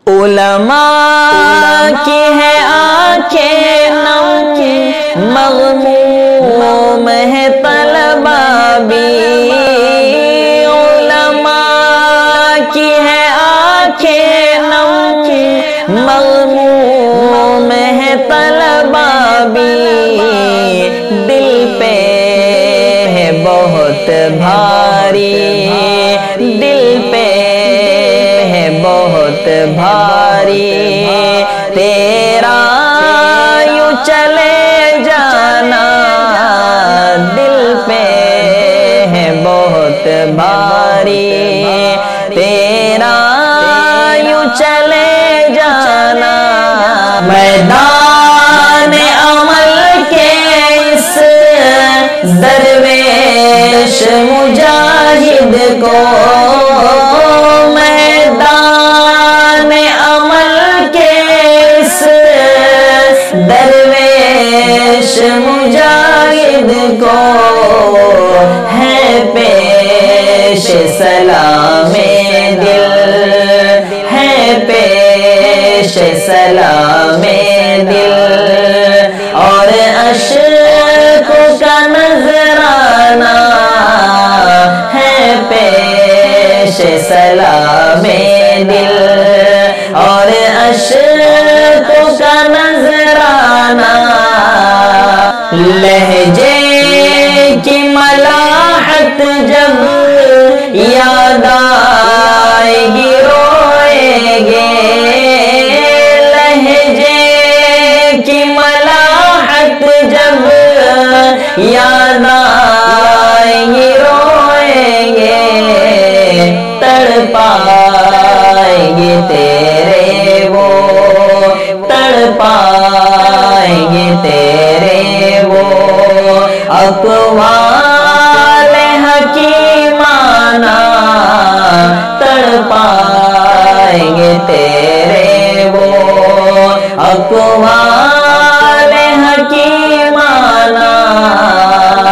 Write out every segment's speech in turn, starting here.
علماء کی ہے آنکھیں نم، مغموم ہے طلبہ بھی، علماء کی ہے آنکھیں نم، مغموم ہے طلبہ بھی، دل پہ ہے بہت بھاری، دل پہ ہے بہت بھاری، تیرا یوں چلے جانا دل پہ ہے بہت بھاری، تیرا یوں چلے جانا، میدان عمل کے اس درویش مجاہد کو، میدان عمل کے اس درویش مجاہد کو، ہے پیش سلام دل، ہے پیش سلام دل، اور اشکوں کا نذرانہ ہے پیش سلام دل، اور اشکوں کا نذرانہ، لہجے کی ملاحت جب یاد آئے گی روئیں گے، لہجے کی ملاحت جب یاد آئے گی روئیں گے، تڑپائیں گے تیرے وہ، تڑپائیں گے تیرے وہ اقوال حکیمانہ، تڑپائیں گے تیرے وہ اقوال حکیمانہ،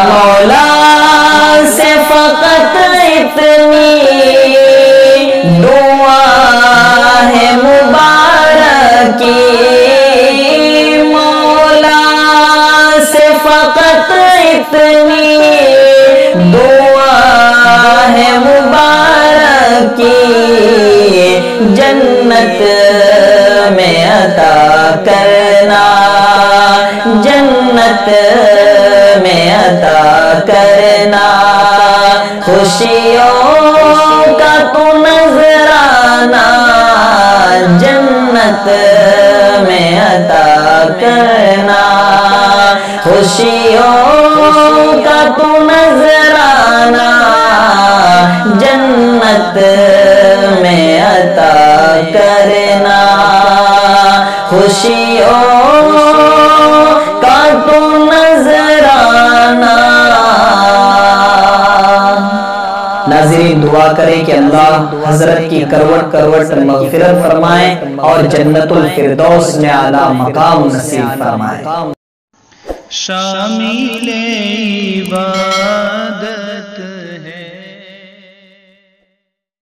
مولا سے فقط اتنی دعا ہے مبارک کی، مولا سے فقط اتنی دعا ہے مبارک کی، جنت میں عطا کرنا، جنت میں عطا کرنا، خوشیوں کا تو نذرانہ جنت میں عطا کرنا، خوشیوں کا تو نذرانہ جنت میں عطا کرنا، خوشیوں کا تو نذرانہ۔ ناظرین دعا کریں کہ اللہ حضرت کی کروٹ کروٹ مغفرت فرمائے اور جنت الفردوس میں اعلیٰ مقام نصیب فرمائے۔ شامل عبادت